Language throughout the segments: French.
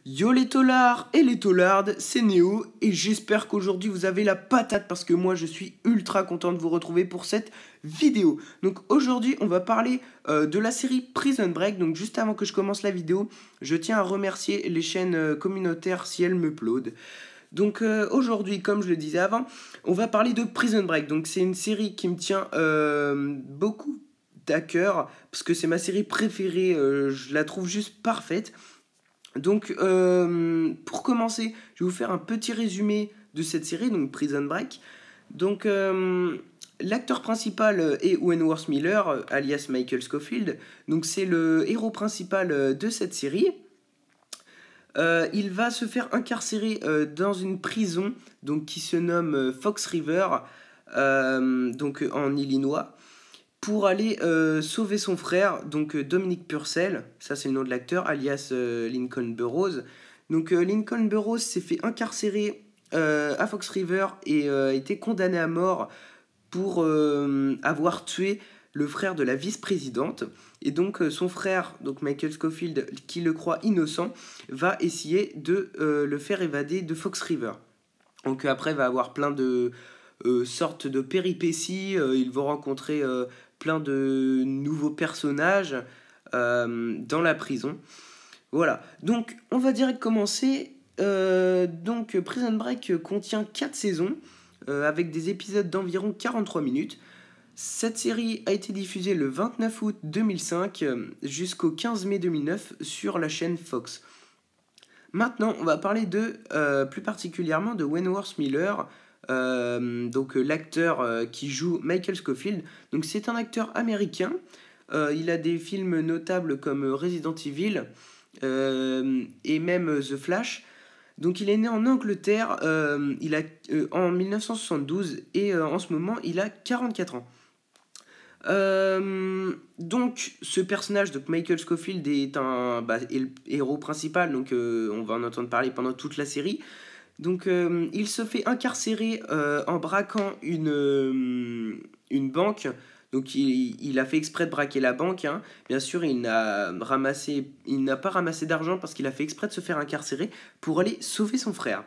Yo les taulards et les taulardes, c'est Néo et j'espère qu'aujourd'hui vous avez la patate parce que moi je suis ultra content de vous retrouver pour cette vidéo. Donc aujourd'hui on va parler de la série Prison Break. Donc juste avant que je commence la vidéo, je tiens à remercier les chaînes communautaires si elles me plaudent. Donc aujourd'hui, comme je le disais avant, on va parler de Prison Break. Donc c'est une série qui me tient beaucoup à cœur parce que c'est ma série préférée, je la trouve juste parfaite. Donc, pour commencer, je vais vous faire un petit résumé de cette série, donc Prison Break. Donc, l'acteur principal est Wentworth Miller, alias Michael Scofield. Donc, c'est le héros principal de cette série. Il va se faire incarcérer dans une prison donc, qui se nomme Fox River, donc en Illinois, pour aller sauver son frère, donc Dominic Purcell, ça c'est le nom de l'acteur, alias Lincoln Burrows. Donc Lincoln Burrows s'est fait incarcérer à Fox River et a été condamné à mort pour avoir tué le frère de la vice-présidente. Et donc son frère, donc Michael Scofield, qui le croit innocent, va essayer de le faire évader de Fox River. Donc après, il va avoir plein de sortes de péripéties, ils vont rencontrer plein de nouveaux personnages dans la prison. Voilà, donc on va direct commencer. Donc Prison Break contient 4 saisons avec des épisodes d'environ 43 minutes. Cette série a été diffusée le 29 août 2005 jusqu'au 15 mai 2009 sur la chaîne Fox. Maintenant, on va parler plus particulièrement de Wentworth Miller, donc l'acteur qui joue Michael Scofield. Donc c'est un acteur américain. Il a des films notables comme Resident Evil et même The Flash. Donc il est né en Angleterre en 1972 et en ce moment il a 44 ans. Donc ce personnage, donc Michael Scofield, est le héros principal, donc on va en entendre parler pendant toute la série. Donc il se fait incarcérer en braquant une banque. Donc il a fait exprès de braquer la banque, hein. Bien sûr, il n'a pas ramassé d'argent parce qu'il a fait exprès de se faire incarcérer pour aller sauver son frère.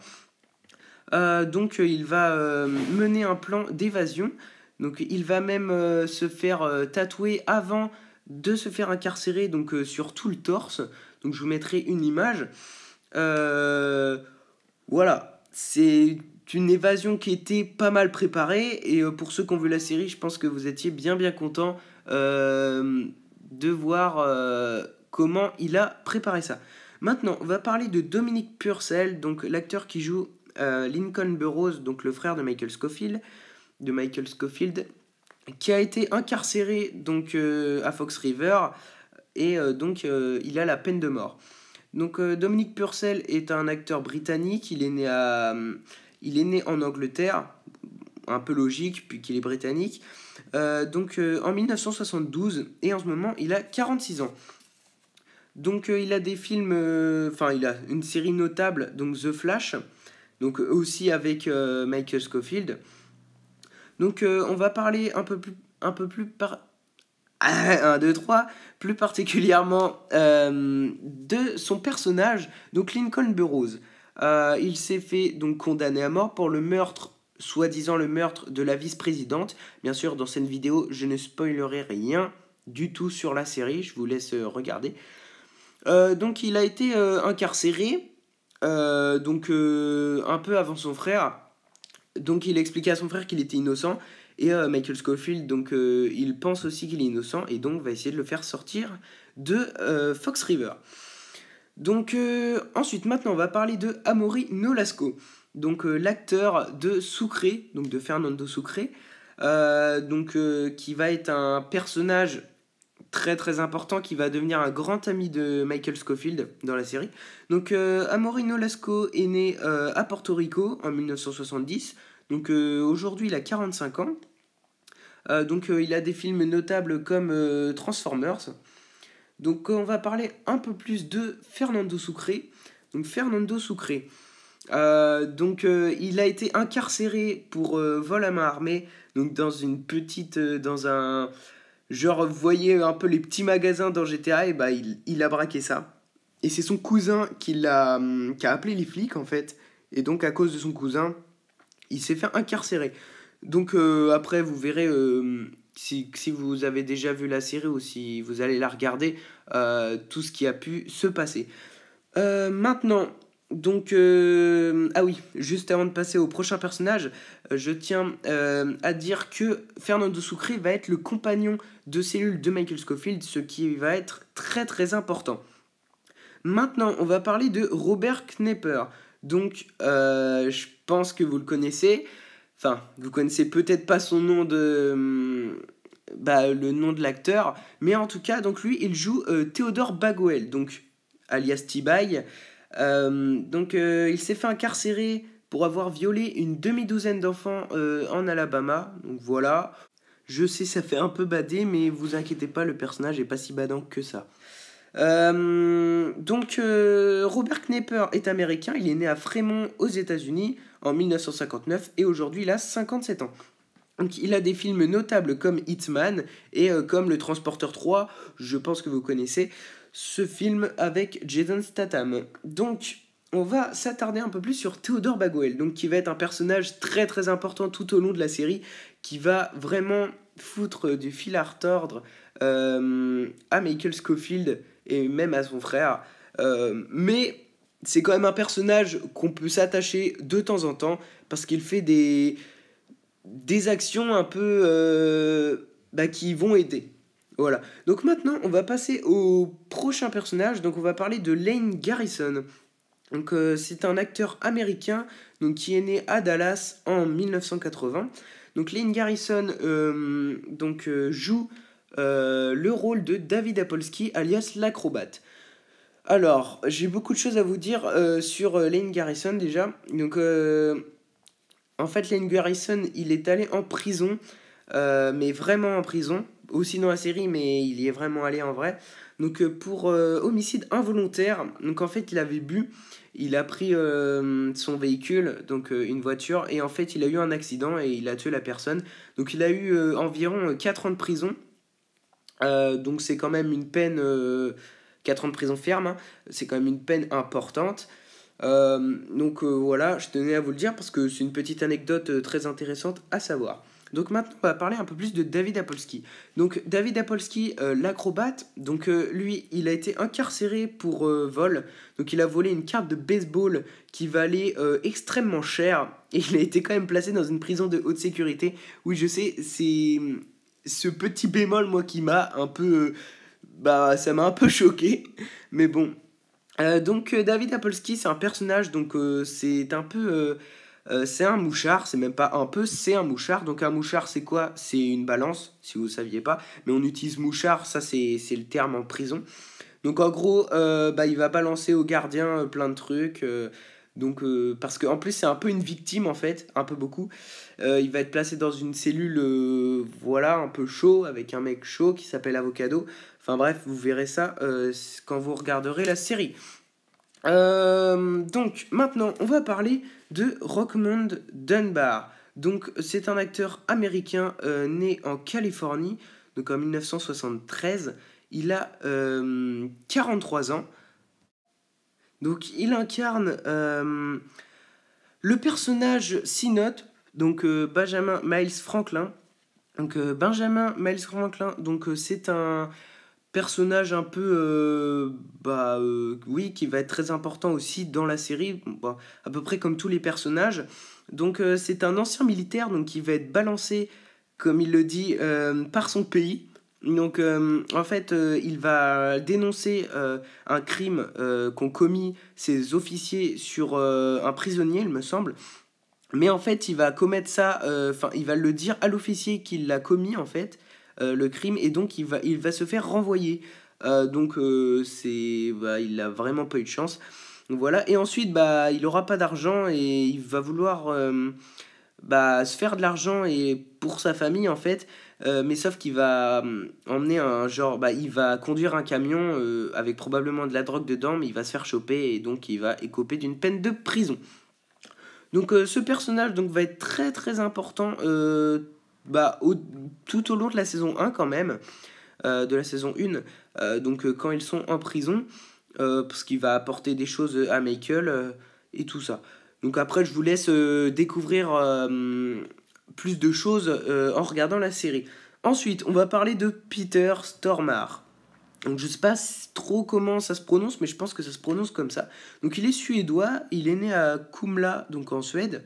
Donc il va mener un plan d'évasion. Donc il va même se faire tatouer avant de se faire incarcérer, donc sur tout le torse. Donc je vous mettrai une image. Voilà, c'est une évasion qui était pas mal préparée. Et pour ceux qui ont vu la série, je pense que vous étiez bien contents de voir comment il a préparé ça. Maintenant, on va parler de Dominic Purcell, donc l'acteur qui joue Lincoln Burrows, donc le frère de Michael Scofield, qui a été incarcéré donc à Fox River et donc il a la peine de mort. Donc Dominic Purcell est un acteur britannique. Il est né en Angleterre, un peu logique puisqu'il est britannique. Donc en 1972 et en ce moment il a 46 ans. Donc il a des films, il a une série notable, donc The Flash, donc aussi avec Michael Scofield. Donc on va parler plus particulièrement de son personnage, donc Lincoln Burrows. Il s'est fait donc condamner à mort pour le meurtre, soi-disant le meurtre de la vice-présidente. Bien sûr, dans cette vidéo, je ne spoilerai rien du tout sur la série, je vous laisse regarder. Donc il a été incarcéré, un peu avant son frère. Donc il a expliqué à son frère qu'il était innocent. Et Michael Scofield, donc il pense aussi qu'il est innocent et donc va essayer de le faire sortir de Fox River. Donc ensuite, maintenant, on va parler de Amory Nolasco, donc l'acteur de Sucre, donc de Fernando Sucre, qui va être un personnage très important qui va devenir un grand ami de Michael Scofield dans la série. Donc Amory Nolasco est né à Porto Rico en 1970. Donc aujourd'hui il a 45 ans. Il a des films notables comme Transformers. Donc on va parler un peu plus de Fernando Sucre. Donc Fernando Sucre. Il a été incarcéré pour vol à main armée. Donc dans un genre, vous voyez un peu les petits magasins dans GTA, et il a braqué ça. et c'est son cousin qui a appelé les flics en fait. Et donc à cause de son cousin, il s'est fait incarcérer. Donc après, vous verrez si vous avez déjà vu la série ou si vous allez la regarder, tout ce qui a pu se passer. Maintenant, donc, ah oui, juste avant de passer au prochain personnage, je tiens à dire que Fernando Sucre va être le compagnon de cellule de Michael Scofield, ce qui va être très très important. Maintenant, on va parler de Robert Knepper. Donc, je pense que vous le connaissez. Enfin, vous connaissez peut-être pas son nom le nom de l'acteur, mais en tout cas, donc lui, il joue Theodore Bagwell, donc alias T-Bag. Il s'est fait incarcérer pour avoir violé une demi-douzaine d'enfants en Alabama. Donc voilà. Je sais, ça fait un peu badé, mais vous inquiétez pas, le personnage est pas si badant que ça. Robert Knepper est américain, il est né à Fremont aux États-Unis en 1959 et aujourd'hui il a 57 ans. Donc, il a des films notables comme Hitman et comme Le Transporteur 3, je pense que vous connaissez ce film avec Jason Statham. Donc, on va s'attarder un peu plus sur Theodore Bagwell, donc qui va être un personnage très très important tout au long de la série, qui va vraiment foutre du fil à retordre à Michael Scofield et même à son frère. Mais c'est quand même un personnage qu'on peut s'attacher de temps en temps parce qu'il fait des actions un peu qui vont aider. Voilà. Donc maintenant, on va passer au prochain personnage. Donc on va parler de Lane Garrison. Donc c'est un acteur américain donc, qui est né à Dallas en 1980. Donc Lane Garrison joue le rôle de David Apolsky alias l'acrobate. Alors, j'ai beaucoup de choses à vous dire sur Lane Garrison déjà. Donc en fait, Lane Garrison, il est allé en prison, mais vraiment en prison, aussi dans la série, mais il y est vraiment allé en vrai. Donc pour homicide involontaire, donc en fait il avait bu, il a pris son véhicule, donc une voiture, et en fait il a eu un accident et il a tué la personne. Donc il a eu environ 4 ans de prison, donc c'est quand même une peine, 4 ans de prison ferme, hein, c'est quand même une peine importante. Voilà, je tenais à vous le dire parce que c'est une petite anecdote très intéressante à savoir. Donc maintenant, on va parler un peu plus de David Apolsky. Donc David Apolsky, l'acrobate, donc lui, il a été incarcéré pour vol. Donc il a volé une carte de baseball qui valait extrêmement cher et il a été quand même placé dans une prison de haute sécurité. Oui, je sais, c'est ce petit bémol moi qui m'a un peu ça m'a un peu choqué, mais bon. David Apolsky, c'est un personnage, donc c'est un peu... c'est un mouchard, c'est même pas un peu, c'est un mouchard. Donc un mouchard, c'est quoi? C'est une balance, si vous ne saviez pas. Mais on utilise mouchard, ça c'est le terme en prison. Donc en gros, il va balancer au gardien plein de trucs. Parce qu'en plus, c'est un peu une victime, en fait, un peu beaucoup. Il va être placé dans une cellule, voilà, un peu chaud, avec un mec chaud qui s'appelle Avocado. Enfin bref, vous verrez ça quand vous regarderez la série. Donc maintenant, on va parler de Rockmond Dunbar. Donc c'est un acteur américain né en Californie, donc en 1973. Il a 43 ans. Donc il incarne le personnage C-Note, donc Benjamin Miles Franklin. Donc Benjamin Miles Franklin, donc c'est un personnage un peu oui, qui va être très important aussi dans la série, à peu près comme tous les personnages. Donc c'est un ancien militaire donc qui va être balancé, comme il le dit, par son pays. Donc en fait il va dénoncer un crime qu'ont commis ses officiers sur un prisonnier, il me semble. Mais en fait il va commettre ça, il va le dire à l'officier qu'il l'a commis en fait, le crime, et donc il va se faire renvoyer. Il a vraiment pas eu de chance. Donc, voilà, et ensuite il aura pas d'argent et il va vouloir se faire de l'argent et pour sa famille en fait. Mais sauf qu'il va emmener il va conduire un camion avec probablement de la drogue dedans, mais il va se faire choper et donc il va écoper d'une peine de prison. Donc ce personnage donc, va être très très important tout au long de la saison 1 quand même, de la saison 1, quand ils sont en prison. parce qu'il va apporter des choses à Michael et tout ça. Donc après, je vous laisse découvrir plus de choses en regardant la série. Ensuite, on va parler de Peter Stormare. Donc je sais pas trop comment ça se prononce, mais je pense que ça se prononce comme ça. Donc il est suédois, il est né à Kumla, donc en Suède,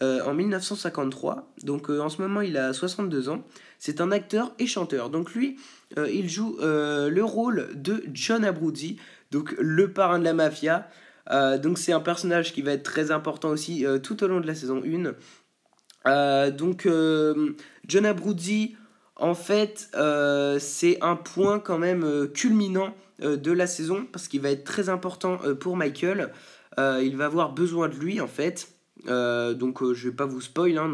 en 1953. Donc en ce moment il a 62 ans. C'est un acteur et chanteur. Donc lui, il joue le rôle de John Abruzzi, donc le parrain de la mafia. Donc c'est un personnage qui va être très important aussi tout au long de la saison 1. John Abruzzi, en fait, c'est un point quand même culminant de la saison parce qu'il va être très important pour Michael. Il va avoir besoin de lui en fait. Je vais pas vous spoil, hein,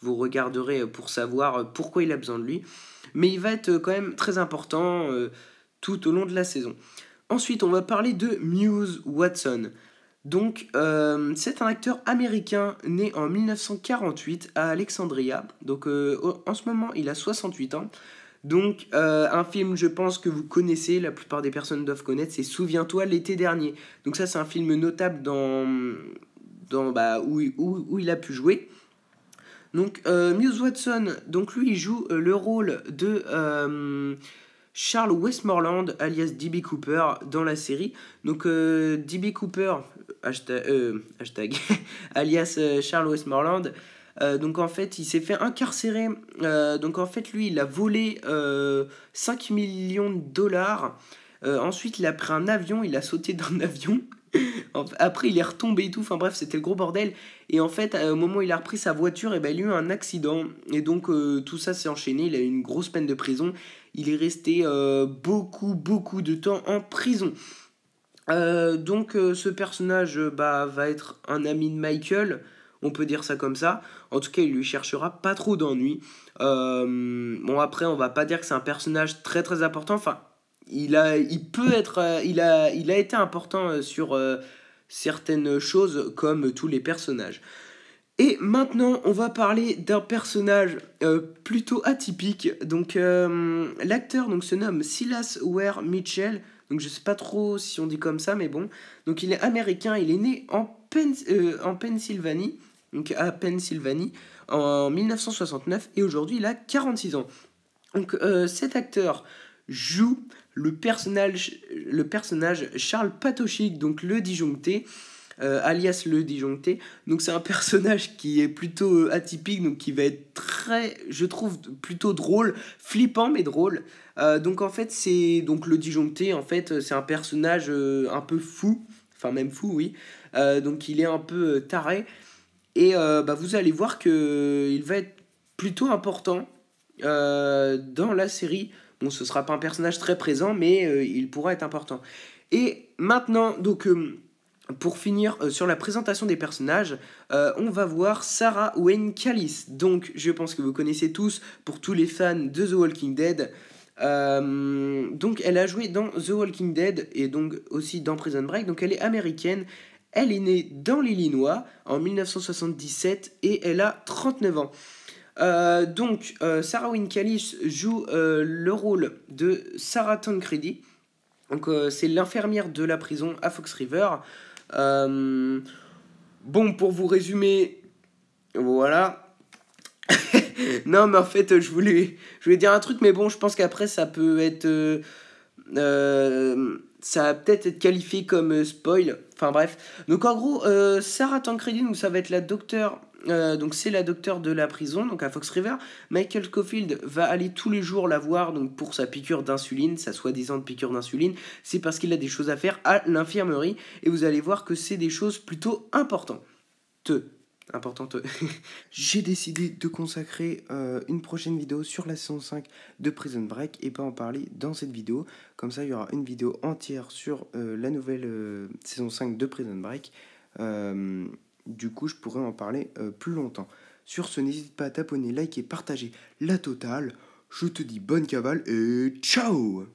vous regarderez pour savoir pourquoi il a besoin de lui. Mais il va être quand même très important tout au long de la saison. Ensuite, on va parler de Muse Watson. Donc, c'est un acteur américain né en 1948 à Alexandria. Donc, en ce moment, il a 68 ans. Donc, un film, je pense que vous connaissez, la plupart des personnes doivent connaître, c'est Souviens-toi l'été dernier. Donc, ça, c'est un film notable où il a pu jouer. Donc, Muse Watson, donc lui, il joue le rôle de Charles Westmoreland, alias D.B. Cooper, dans la série. Donc, D.B. Cooper, hashtag alias Charles Westmoreland, donc en fait, il s'est fait incarcérer. Donc en fait, lui, il a volé 5 millions de dollars. Ensuite, il a pris un avion, il a sauté d'un avion. Après, il est retombé et tout. Enfin bref, c'était le gros bordel. Et en fait, au moment où il a repris sa voiture, et ben, il a eu un accident. Et donc, tout ça s'est enchaîné. Il a eu une grosse peine de prison. Il est resté beaucoup de temps en prison. Ce personnage va être un ami de Michael. On peut dire ça comme ça. En tout cas, il lui cherchera pas trop d'ennuis. Bon, après, on va pas dire que c'est un personnage très très important. Enfin, il a été important sur certaines choses comme tous les personnages. Et maintenant, on va parler d'un personnage plutôt atypique. Donc, l'acteur se nomme Silas Ware Mitchell. Donc, je sais pas trop si on dit comme ça, mais bon. Donc, il est américain. Il est né en Pennsylvanie, donc à Pennsylvanie, en 1969. Et aujourd'hui, il a 46 ans. Donc, cet acteur joue le personnage Charles Patochik, donc le disjoncté. Alias le disjoncté. Donc c'est un personnage qui est plutôt atypique, donc qui va être très, je trouve, plutôt drôle, flippant mais drôle. Donc en fait c'est donc le disjoncté, en fait c'est un personnage un peu fou, enfin même fou oui. Donc il est un peu taré et vous allez voir que il va être plutôt important dans la série. Bon, ce sera pas un personnage très présent, mais il pourra être important. Et maintenant, pour finir sur la présentation des personnages, on va voir Sarah Wayne Callis. Donc, je pense que vous connaissez tous, pour tous les fans de The Walking Dead. Donc, elle a joué dans The Walking Dead et donc aussi dans Prison Break. Donc, elle est américaine. Elle est née dans l'Illinois en 1977 et elle a 39 ans. Sarah Wayne Callis joue le rôle de Sarah Tancredi. Donc, c'est l'infirmière de la prison à Fox River. Bon, pour vous résumer, voilà. Non, mais en fait, je voulais dire un truc, mais bon, je pense qu'après, ça peut être. Ça va peut-être être qualifié comme spoil. Enfin, bref. Donc, en gros, Sarah Tancredi, donc, ça va être la docteure. Donc c'est la docteure de la prison, donc à Fox River. Michael Scofield va aller tous les jours la voir donc pour sa piqûre d'insuline, sa soi-disant piqûre d'insuline. C'est parce qu'il a des choses à faire à l'infirmerie. Et vous allez voir que c'est des choses plutôt importantes. J'ai décidé de consacrer une prochaine vidéo sur la saison 5 de Prison Break et pas en parler dans cette vidéo. Comme ça, il y aura une vidéo entière sur la nouvelle saison 5 de Prison Break. Du coup, je pourrais en parler plus longtemps. Sur ce, n'hésite pas à t'abonner, liker, partager la totale. Je te dis bonne cavale et ciao!